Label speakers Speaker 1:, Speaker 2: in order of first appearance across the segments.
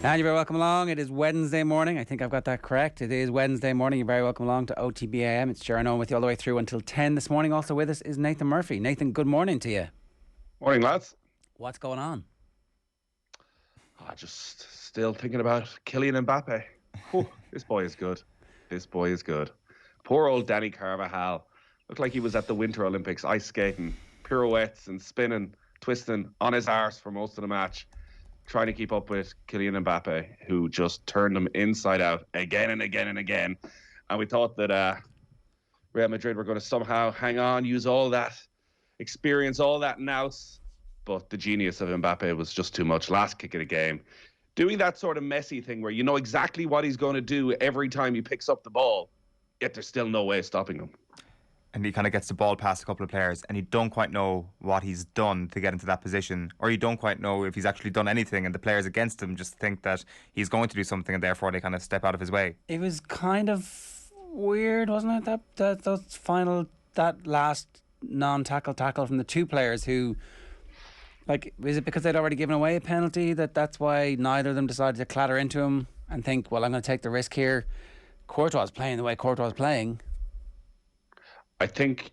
Speaker 1: And you're very welcome along. It is Wednesday morning. I think I've got that correct. It is Wednesday morning. You're very welcome along to OTB AM. It's Sharon Owen with you all the way through until 10 this morning. Also with us is Nathan Murphy. Nathan, good morning to you.
Speaker 2: Morning, lads.
Speaker 1: What's going on?
Speaker 2: Just still thinking about Kylian Mbappe. Whew, this boy is good. This boy is good. Poor old Danny Carvajal. Looked like he was at the Winter Olympics ice skating, pirouettes and spinning, twisting on his arse for most of the match, trying to keep up with Kylian Mbappe, who just turned him inside out again and again and again. And we thought that Real Madrid were going to somehow hang on, use all that experience, all that nous. But the genius of Mbappe was just too much. Last kick of the game. Doing that sort of messy thing where you know exactly what he's going to do every time he picks up the ball, yet there's still no way of stopping him.
Speaker 3: And he kind of gets the ball past a couple of players and you don't quite know what he's done to get into that position, or you don't quite know if he's actually done anything, and the players against him just think that he's going to do something and therefore they kind of step out of his way.
Speaker 1: It was kind of weird, wasn't it? That last non-tackle from the two players who, like, is it because they'd already given away a penalty that's why neither of them decided to clatter into him and think, well, I'm going to take the risk here? Courtois is playing the way Courtois is playing.
Speaker 2: I think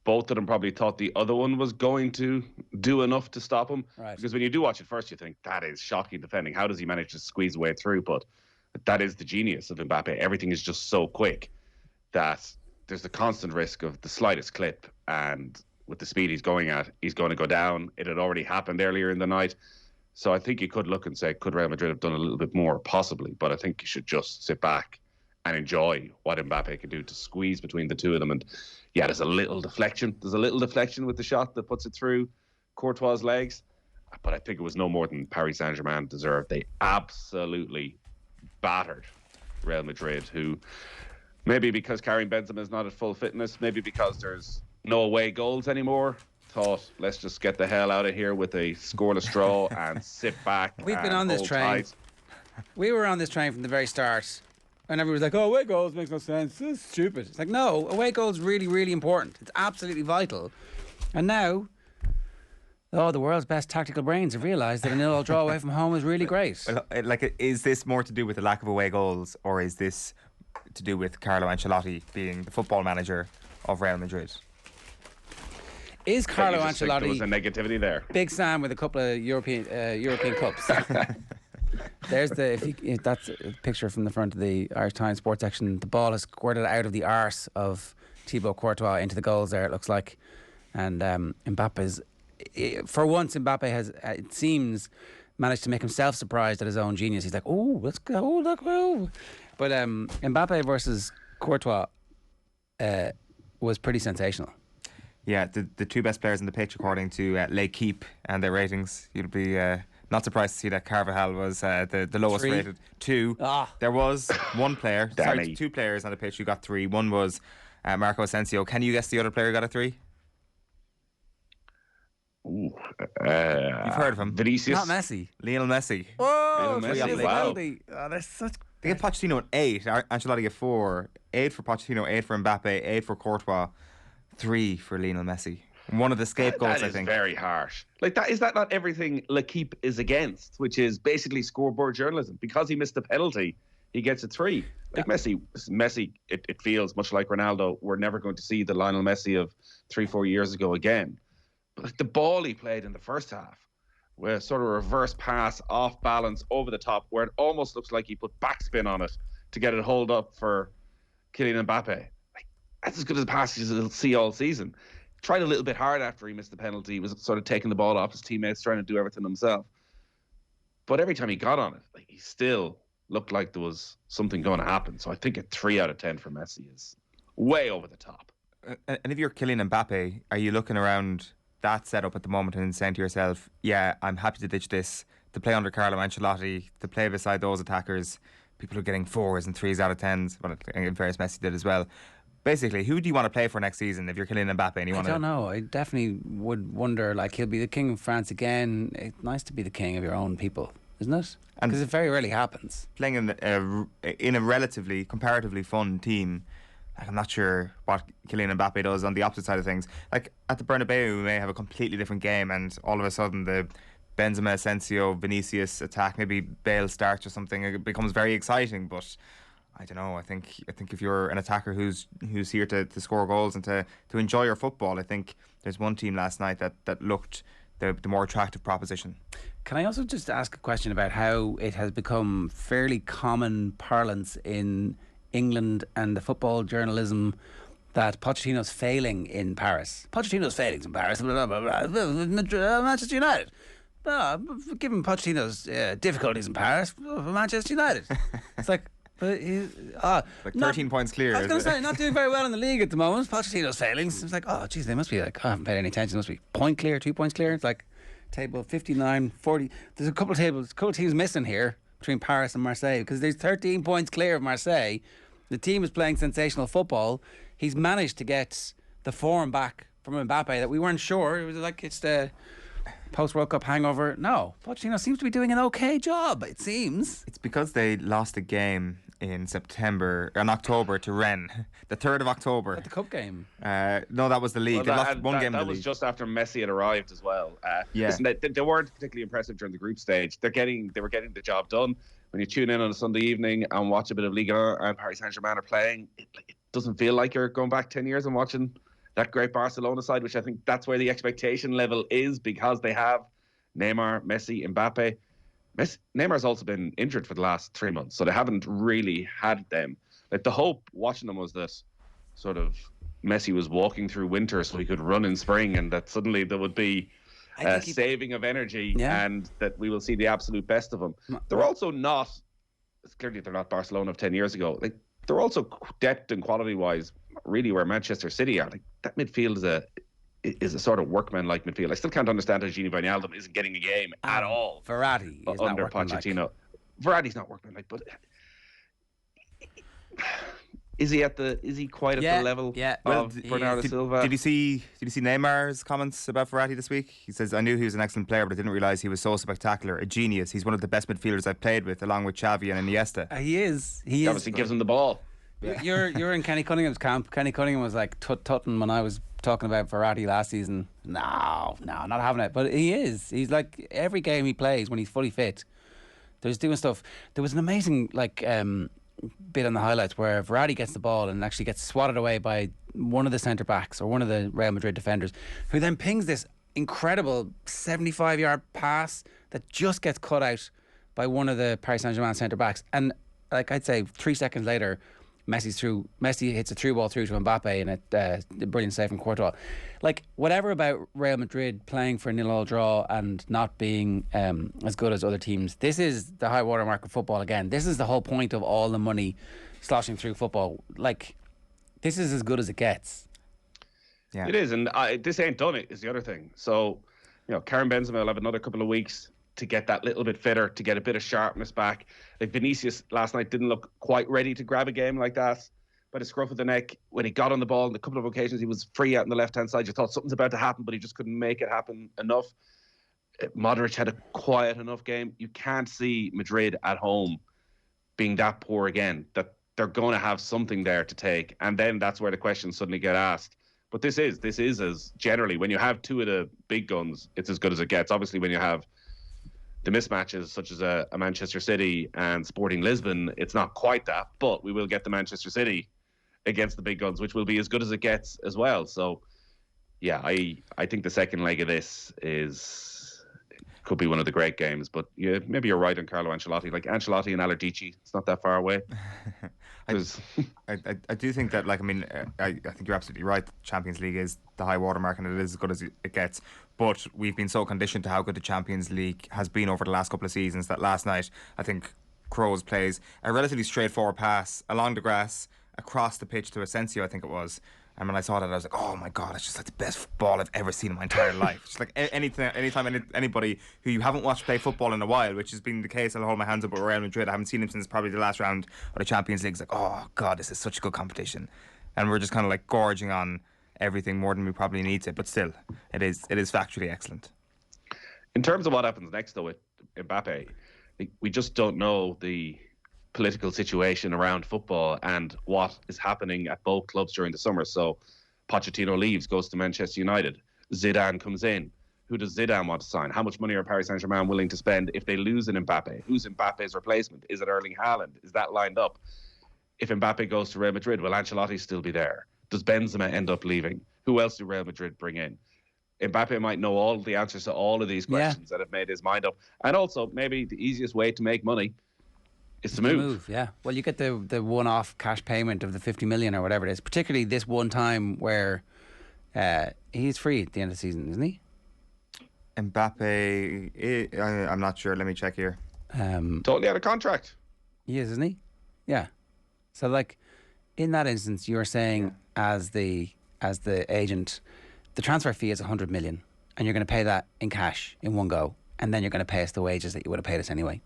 Speaker 2: both of them probably thought the other one was going to do enough to stop him.
Speaker 1: Right.
Speaker 2: Because when you do watch it first, you think, that is shocking defending. How does he manage to squeeze away through? But that is the genius of Mbappe. Everything is just so quick that there's the constant risk of the slightest clip. And with the speed he's going at, he's going to go down. It had already happened earlier in the night. So I think you could look and say, could Real Madrid have done a little bit more? Possibly. But I think you should just sit back and enjoy what Mbappe can do to squeeze between the two of them. And yeah, there's a little deflection. There's a little deflection with the shot that puts it through Courtois' legs. But I think it was no more than Paris Saint-Germain deserved. They absolutely battered Real Madrid, who maybe because Karim Benzema is not at full fitness, maybe because there's no away goals anymore, thought, let's just get the hell out of here with a scoreless draw and sit back.
Speaker 1: We've been on this train.
Speaker 2: Tight.
Speaker 1: We were on this train from the very start. And everyone's like, oh, away goals makes no sense. This is stupid. It's like, no, away goals really, really important. It's absolutely vital. And now, the world's best tactical brains have realised that a 0-0 draw away from home is really great.
Speaker 3: Like, is this more to do with the lack of away goals, or is this to do with Carlo Ancelotti being the football manager of Real Madrid?
Speaker 1: Is Carlo Ancelotti...
Speaker 2: There was a negativity there.
Speaker 1: Big Sam with a couple of European cups. There's that's a picture from the front of the Irish Times sports section. The ball has squirted out of the arse of Thibaut Courtois into the goals there, it looks like. And Mbappe's, for once, Mbappe has, it seems, managed to make himself surprised at his own genius. He's like, oh, let's go, look, oh. But Mbappe versus Courtois was pretty sensational.
Speaker 3: Yeah, the two best players on the pitch according to L'Equipe and their ratings. You'd be not surprised to see that Carvajal was the lowest
Speaker 1: 3.
Speaker 3: rated. 2. There was one player, sorry, 2 players on the pitch who got 3. One was Marco Asensio. Can you guess the other player who got a 3?
Speaker 2: Ooh,
Speaker 3: you've heard of him.
Speaker 2: Vinicius.
Speaker 1: Not Messi.
Speaker 3: Lionel Messi.
Speaker 1: Whoa,
Speaker 2: Lionel Messi, wow.
Speaker 1: They're such...
Speaker 3: They get Pochettino at 8. Ancelotti at 4. 8 for Pochettino, 8 for Mbappe, 8 for Courtois, 3 for Lionel Messi. One of the scapegoats,
Speaker 2: I think. That is very harsh. Like, is that not everything L'Equipe is against, which is basically scoreboard journalism? Because he missed a penalty, he gets a 3. Like, Messi, it feels much like Ronaldo. We're never going to see the Lionel Messi of 3-4 years ago again. But like the ball he played in the first half, where sort of a reverse pass, off balance, over the top, where it almost looks like he put backspin on it to get it hold up for Kylian Mbappe. Like, that's as good as a pass as you'll see all season. Tried a little bit hard after he missed the penalty. He was sort of taking the ball off his teammates, trying to do everything himself. But every time he got on it, like, he still looked like there was something going to happen. So I think a 3 out of 10 for Messi is way over the top.
Speaker 3: And if you're Kylian Mbappe, are you looking around that setup at the moment and saying to yourself, yeah, I'm happy to ditch this, to play under Carlo Ancelotti, to play beside those attackers, people who are getting 4s and 3s out of 10s, well, in fairness, Messi did as well. Basically, who do you want to play for next season if you're Kylian Mbappe? And you
Speaker 1: I don't know. I definitely would wonder, like, he'll be the king of France again. It's nice to be the king of your own people, isn't it? Because it very rarely happens.
Speaker 3: Playing in a relatively, comparatively fun team, I'm not sure what Kylian Mbappe does on the opposite side of things. Like, at the Bernabeu, we may have a completely different game, and all of a sudden the Benzema, Asensio, Vinicius attack, maybe Bale starts or something, it becomes very exciting. But I don't know. I think if you're an attacker who's here to score goals and to enjoy your football, I think there's one team last night that looked the more attractive proposition.
Speaker 1: Can I also just ask a question about how it has become fairly common parlance in England and the football journalism that Pochettino's failing in Paris? Pochettino's failings in Paris. Blah, blah, blah, blah. Manchester United. Given Pochettino's difficulties in Paris, Manchester United. It's like...
Speaker 3: like 13 points clear.
Speaker 1: I was going to say, not doing very well in the league at the moment. Pochettino's failings. It's like, oh, geez, they must be like, I haven't paid any attention. They must be point clear, 2 points clear. It's like table 59, 40. There's a couple of teams missing here between Paris and Marseille because there's 13 points clear of Marseille. The team is playing sensational football. He's managed to get the form back from Mbappe that we weren't sure. It was like it's the post-World Cup hangover. No, Pochettino seems to be doing an okay job, it seems.
Speaker 3: It's because they lost a game in October to Rennes, the 3rd of October.
Speaker 1: At the cup game?
Speaker 3: No, that was the league. They lost one game in the league.
Speaker 2: That was just after Messi had arrived as well.
Speaker 3: Yeah.
Speaker 2: Listen, they weren't particularly impressive during the group stage. They were getting the job done. When you tune in on a Sunday evening and watch a bit of Ligue 1 and Paris Saint-Germain are playing, it doesn't feel like you're going back 10 years and watching that great Barcelona side, which I think that's where the expectation level is because they have Neymar, Messi, Mbappe. Neymar's also been injured for the last 3 months, so they haven't really had them. Like the hope watching them was that sort of Messi was walking through winter so he could run in spring, and that suddenly there would be a saving of energy, and that we will see the absolute best of them. They're also not, clearly they're not Barcelona of 10 years ago. Like they're also depth and quality wise really where Manchester City are. Like that midfield is a sort of workman-like midfield. I still can't understand how Gini Wijnaldum isn't getting a game at all.
Speaker 1: Verratti is
Speaker 2: under
Speaker 1: not
Speaker 2: Pochettino. Verratti's not workman-like, but is he quite at the level of Bernardo Silva?
Speaker 3: Did you see Neymar's comments about Verratti this week? He says, "I knew he was an excellent player, but I didn't realise he was so spectacular, a genius. He's one of the best midfielders I've played with, along with Xavi and Iniesta."
Speaker 1: He is.
Speaker 2: He obviously gives him the ball.
Speaker 1: Yeah. You're in Kenny Cunningham's camp. Kenny Cunningham was like tut-tutting when I was talking about Verratti last season. No, not having it. But he is. He's like every game he plays when he's fully fit. There's doing stuff. There was an amazing bit on the highlights where Verratti gets the ball and actually gets swatted away by one of the centre backs or one of the Real Madrid defenders, who then pings this incredible 75-yard pass that just gets cut out by one of the Paris Saint-Germain centre backs. And like I'd say 3 seconds later, Messi hits a through ball through to Mbappe and a brilliant save from Courtois. Like, whatever about Real Madrid playing for a 0-0 draw and not being as good as other teams, this is the high water mark of football again. This is the whole point of all the money sloshing through football. Like, this is as good as it gets.
Speaker 2: Yeah, it is, and this ain't done it is the other thing. So, Karim Benzema will have another couple of weeks to get that little bit fitter, to get a bit of sharpness back. Like Vinicius last night didn't look quite ready to grab a game like that by the scruff of the neck. When he got on the ball on a couple of occasions, he was free out on the left-hand side. You thought something's about to happen, but he just couldn't make it happen enough. Modric had a quiet enough game. You can't see Madrid at home being that poor again, that they're going to have something there to take. And then that's where the questions suddenly get asked. But this is as generally, when you have two of the big guns, it's as good as it gets. Obviously, when you have the mismatches such as a Manchester City and Sporting Lisbon, it's not quite that, but we will get the Manchester City against the big guns, which will be as good as it gets as well. So, yeah, I think the second leg of this could be one of the great games. But yeah, maybe you're right on Carlo Ancelotti. Like Ancelotti and Alardici, it's not that far away.
Speaker 3: I do think that, like, I mean, I think you're absolutely right. The Champions League is the high watermark and it is as good as it gets. But we've been so conditioned to how good the Champions League has been over the last couple of seasons that last night, I think Kroos plays a relatively straightforward pass along the grass, across the pitch to Asensio, I think it was. And when I saw that, I was like, oh my God, it's just like the best football I've ever seen in my entire life. It's like anytime anybody who you haven't watched play football in a while, which has been the case, I'll hold my hands up with Real Madrid. I haven't seen him since probably the last round of the Champions League. It's like, oh God, this is such a good competition. And we're just kind of like gorging on everything more than we probably need to. But still, it is factually excellent.
Speaker 2: In terms of what happens next, though, with Mbappe, we just don't know the political situation around football and what is happening at both clubs during the summer. So Pochettino leaves, goes to Manchester United. Zidane comes in. Who does Zidane want to sign? How much money are Paris Saint-Germain willing to spend if they lose an Mbappe? Who's Mbappe's replacement? Is it Erling Haaland? Is that lined up? If Mbappe goes to Real Madrid, will Ancelotti still be there? Does Benzema end up leaving? Who else do Real Madrid bring in? Mbappe might know all the answers to all of these questions that have made his mind up. And also, maybe the easiest way to make money is to move.
Speaker 1: Yeah. Well, you get the one-off cash payment of the 50 million or whatever it is, particularly this one time where he's free at the end of the season, isn't he?
Speaker 3: Mbappe, I'm not sure. Let me check here.
Speaker 2: Totally out of contract.
Speaker 1: He is, isn't he? Yeah. So, like, in that instance, you're saying as the agent, the transfer fee is 100 million, and you're going to pay that in cash in one go, and then you're going to pay us the wages that you would have paid us anyway.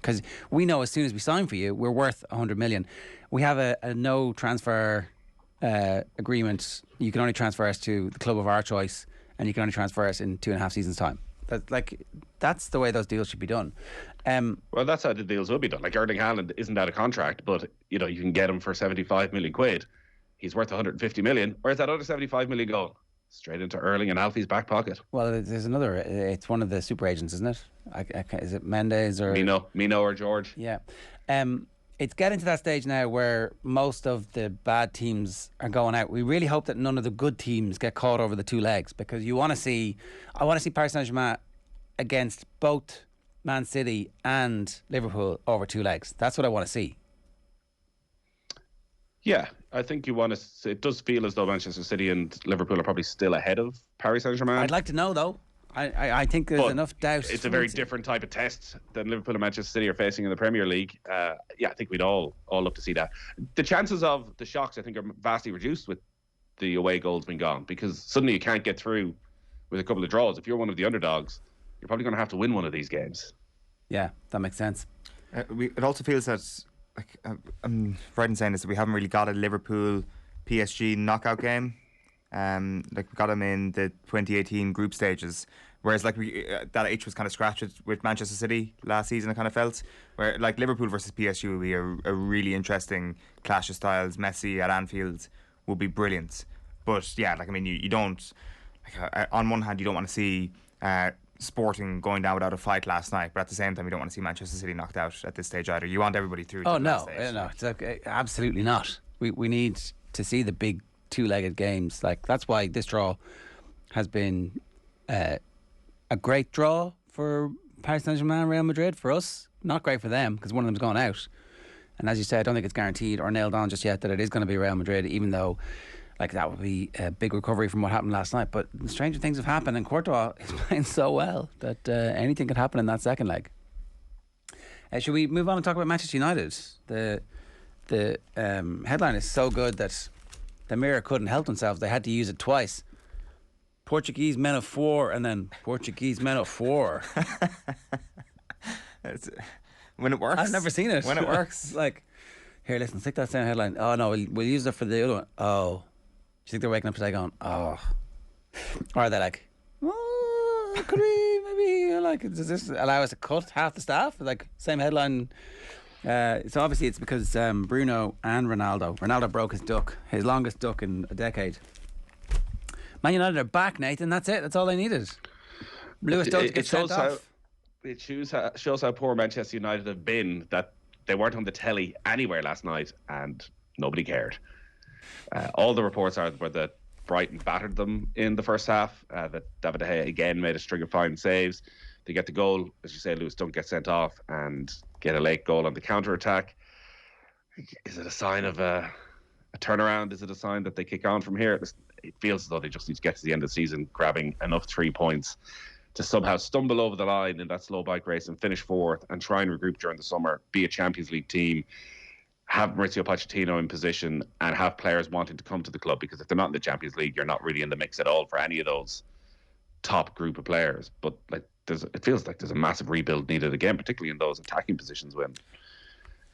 Speaker 1: Because we know as soon as we sign for you, we're worth 100 million. We have a no transfer agreement. You can only transfer us to the club of our choice, and you can only transfer us in 2.5 seasons' time. That's the way those deals should be done.
Speaker 2: Well, that's how the deals will be done. Like Erling Haaland isn't out of contract, but you can get him for 75 million quid. He's worth 150 million. Where's that other 75 million going? Straight into Erling and Alfie's back pocket.
Speaker 1: Well, there's another. It's one of the super agents, isn't it? Is it Mendes or
Speaker 2: Mino or George?
Speaker 1: Yeah. It's getting to that stage now where most of the bad teams are going out. We really hope that none of the good teams get caught over the two legs, because I want to see Paris Saint-Germain against both Man City and Liverpool over two legs. That's what I want to see.
Speaker 2: Yeah, I think you want to. It does feel as though Manchester City and Liverpool are probably still ahead of Paris Saint-Germain.
Speaker 1: I'd like to know, though. I think there's enough doubt.
Speaker 2: It's a very different type of test than Liverpool and Manchester City are facing in the Premier League. I think we'd all love to see that. The chances of the shocks, I think, are vastly reduced with the away goals being gone, because suddenly you can't get through with a couple of draws. If you're one of the underdogs, you're probably going to have to win one of these games. Yeah,
Speaker 1: that makes sense.
Speaker 3: It also feels that, I'm right in saying this, that we haven't really got a Liverpool PSG knockout game. We got them in the 2018 group stages, whereas that itch was kind of scratched with Manchester City last season. I kind of felt where Liverpool versus PSG would be a really interesting clash of styles. Messi at Anfield would be brilliant, but you don't on one hand you don't want to see Sporting going down without a fight last night, but at the same time you don't want to see Manchester City knocked out at this stage either. You want everybody through.
Speaker 1: Oh no, it's absolutely not. We need to see the big two-legged games. That's why this draw has been a great draw for Paris Saint-Germain and Real Madrid. For us, not great for them, because one of them's gone out. And as you said, I don't think it's guaranteed or nailed on just yet that it is going to be Real Madrid, even though that would be a big recovery from what happened last night. But stranger things have happened, and Courtois is playing so well that anything could happen in that second leg. Should we move on and talk about Manchester United? The headline is so good that the Mirror couldn't help themselves. They had to use it twice. Portuguese men of four, and then Portuguese men of four.
Speaker 3: When it works.
Speaker 1: I've never seen it.
Speaker 3: When it works.
Speaker 1: Here, listen, stick that same headline. Oh, no, we'll use it for the other one. Oh. Do you think they're waking up today going, oh? Or are they could we maybe, does this allow us to cut half the staff? Same headline. So obviously it's because Bruno and Ronaldo broke his duck, his longest duck in a decade. Man United are back, Nathan. That's it. That's all they needed. Lewis Dunk gets sent off.
Speaker 2: It shows how poor Manchester United have been, that they weren't on the telly anywhere last night and nobody cared. All the reports were that Brighton battered them in the first half, that David De Gea again made a string of fine saves. They get the goal, as you say, Lewis Dunk gets sent off and get a late goal on the counter-attack. Is it a sign of a turnaround? Is it a sign that they kick on from here? It feels as though they just need to get to the end of the season grabbing enough 3 points to somehow stumble over the line in that slow bike race and finish fourth and try and regroup during the summer, be a Champions League team, have Mauricio Pochettino in position and have players wanting to come to the club, because if they're not in the Champions League, you're not really in the mix at all for any of those top group of players. But it feels like there's a massive rebuild needed again, particularly in those attacking positions when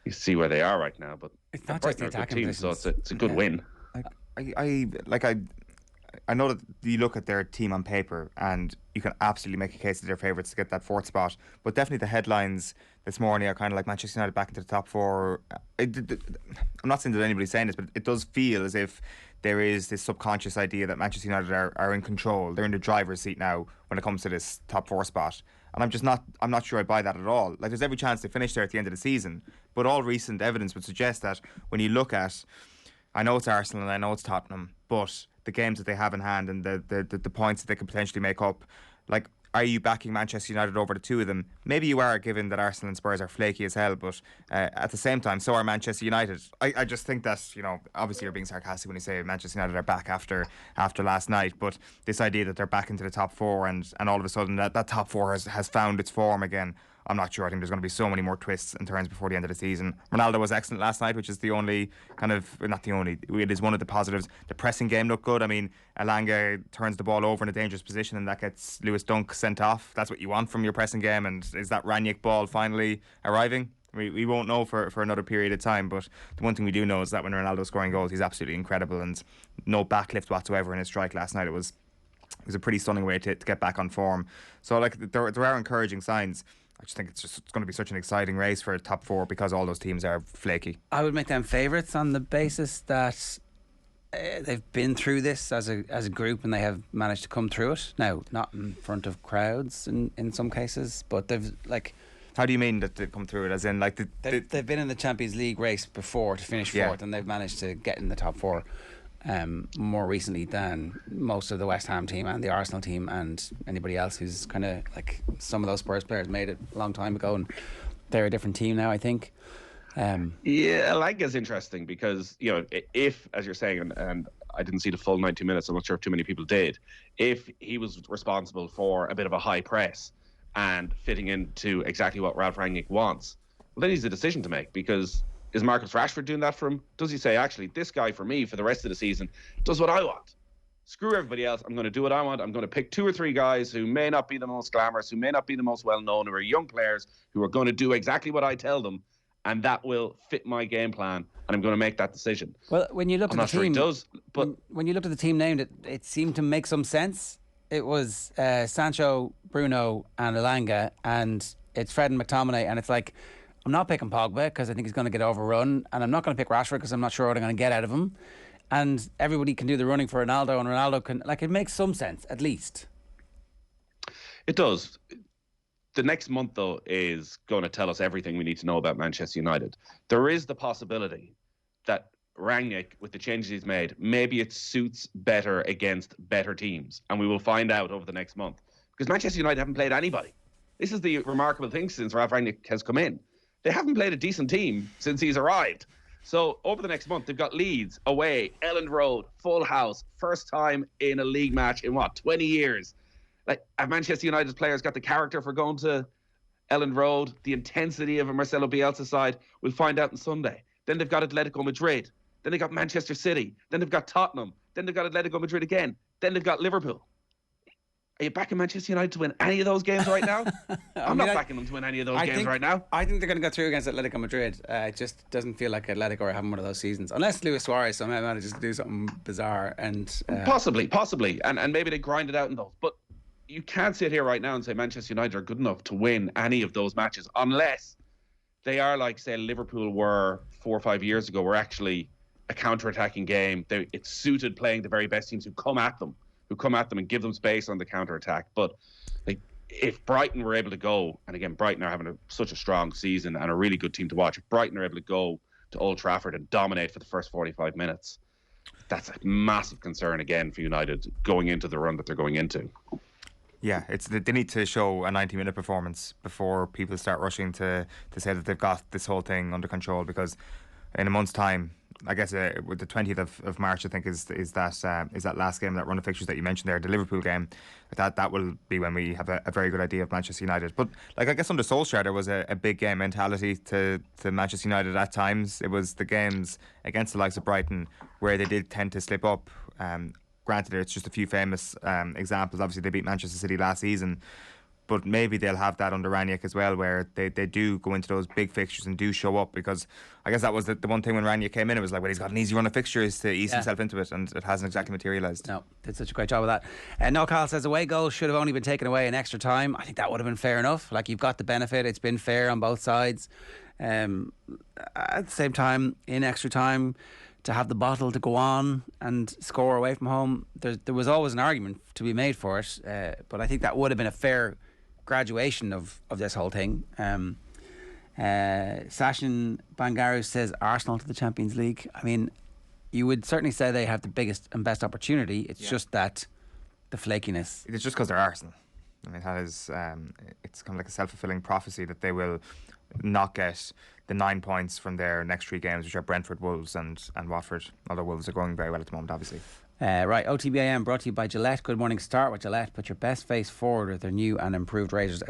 Speaker 2: you see where they are right now. But
Speaker 1: it's not just the attacking positions.
Speaker 2: So it's a good win.
Speaker 3: I know that you look at their team on paper and you can absolutely make a case that they're favourites to get that fourth spot, but definitely the headlines this morning are kind of like Manchester United back into the top four. I'm not saying that anybody's saying this, but it does feel as if there is this subconscious idea that Manchester United are in control. They're in the driver's seat now when it comes to this top 4 spot. And I'm not sure I buy that at all. Like, there's every chance they finish there at the end of the season. But all recent evidence would suggest that when you look at, I know it's Arsenal and I know it's Tottenham, but the games that they have in hand and the points that they could potentially make up, like, are you backing Manchester United over the two of them? Maybe you are, given that Arsenal and Spurs are flaky as hell, but at the same time, so are Manchester United. I just think that, obviously you're being sarcastic when you say Manchester United are back after last night, but this idea that they're back into the top 4 and all of a sudden that top 4 has found its form again, I'm not sure. I think there's going to be so many more twists and turns before the end of the season. Ronaldo was excellent last night, which is the only it is one of the positives. The pressing game looked good. I mean, Elanga turns the ball over in a dangerous position and that gets Lewis Dunk sent off. That's what you want from your pressing game. And is that Ranić ball finally arriving? We won't know for another period of time, but the one thing we do know is that when Ronaldo's scoring goals, he's absolutely incredible, and no backlift whatsoever in his strike last night. It was a pretty stunning way to get back on form. So, like, there are encouraging signs. I just think it's going to be such an exciting race for top 4 because all those teams are flaky.
Speaker 1: I would make them favourites on the basis that they've been through this as a group and they have managed to come through it. Now, not in front of crowds in some cases, but they've, like...
Speaker 3: How do you mean that they've come through it? As in, like,
Speaker 1: they've been in the Champions League race before to finish fourth, and they've managed to get in the top 4 more recently than most of the West Ham team and the Arsenal team and anybody else who's kind of, like, some of those Spurs players made it a long time ago and they're a different team now, I think.
Speaker 2: Elanga's interesting because, if, as you're saying, and I didn't see the full 90 minutes, I'm not sure if too many people did, if he was responsible for a bit of a high press and fitting into exactly what Ralph Rangnick wants, well, then he's a decision to make, because is Marcus Rashford doing that for him? Does he say, actually, this guy for me for the rest of the season does what I want? Screw everybody else. I'm going to do what I want. I'm going to pick 2 or 3 guys who may not be the most glamorous, who may not be the most well-known, who are young players, who are going to do exactly what I tell them, and that will fit my game plan, and I'm going to make that decision.
Speaker 1: Well, when you looked at the team,
Speaker 2: I'm not sure he does, but
Speaker 1: when you looked at the team named, it seemed to make some sense. It was Sancho, Bruno and Elanga, and it's Fred and McTominay, and it's like, I'm not picking Pogba because I think he's going to get overrun, and I'm not going to pick Rashford because I'm not sure what I'm going to get out of him, and everybody can do the running for Ronaldo, and Ronaldo can, like, it makes some sense, at least.
Speaker 2: It does. The next month, though, is going to tell us everything we need to know about Manchester United. There is the possibility that Rangnick, with the changes he's made, maybe it suits better against better teams. And we will find out over the next month. Because Manchester United haven't played anybody. This is the remarkable thing since Ralph Rangnick has come in. They haven't played a decent team since he's arrived. So over the next month, they've got Leeds away, Elland Road, full house, first time in a league match in 20 years. Like, have Manchester United's players got the character for going to Elland Road, the intensity of a Marcelo Bielsa side? We'll find out on Sunday. Then they've got Atletico Madrid. Then they've got Manchester City. Then they've got Tottenham. Then they've got Atletico Madrid again. Then they've got Liverpool. Are you backing Manchester United to win any of those games right now? I'm not backing them to win any of those games right now.
Speaker 1: I think they're going to go through against Atletico Madrid. It just doesn't feel like Atletico are having one of those seasons. Unless Luis Suarez somehow manages to do something bizarre. And
Speaker 2: Possibly. And maybe they grind it out in those. But you can't sit here right now and say Manchester United are good enough to win any of those matches unless they are like, say, Liverpool were 4 or 5 years ago, were actually a counter-attacking game. It suited playing the very best teams who come at them and give them space on the counter-attack. But like, if Brighton were able to go, and again, Brighton are having such a strong season and a really good team to watch, if Brighton are able to go to Old Trafford and dominate for the first 45 minutes, that's a massive concern again for United going into the run that they're going into.
Speaker 3: Yeah, they need to show a 90-minute performance before people start rushing to say that they've got this whole thing under control, because in a month's time, I guess with the 20th of March, I think is that last game, that run of fixtures that you mentioned there, the Liverpool game. That will be when we have a very good idea of Manchester United. But like, I guess under Solskjaer there was a big game mentality to Manchester United at times. It was the games against the likes of Brighton where they did tend to slip up. Granted, it's just a few famous examples. Obviously, they beat Manchester City last season. But maybe they'll have that under Ranić as well, where they do go into those big fixtures and do show up, because I guess that was the one thing when Ranić came in. It was like, well, he's got an easy run of fixtures to ease himself into it, and it hasn't exactly materialised.
Speaker 1: No, did such a great job of that. No, Kyle says away goals should have only been taken away in extra time. I think that would have been fair enough. Like, you've got the benefit. It's been fair on both sides. At the same time, in extra time, to have the bottle to go on and score away from home. There was always an argument to be made for it, but I think that would have been a fair graduation of this whole thing. Sachin Bangaru says Arsenal to the Champions League. I mean, you would certainly say they have the biggest and best opportunity. It's just that the flakiness.
Speaker 3: It's just because they're Arsenal. I mean, that is, it's kind of like a self-fulfilling prophecy that they will not get the 9 points from their next 3 games, which are Brentford, Wolves and Watford. Although Wolves are going very well at the moment, obviously.
Speaker 1: Right, OTB AM brought to you by Gillette. Good morning. Start with Gillette. Put your best face forward with their new and improved razors.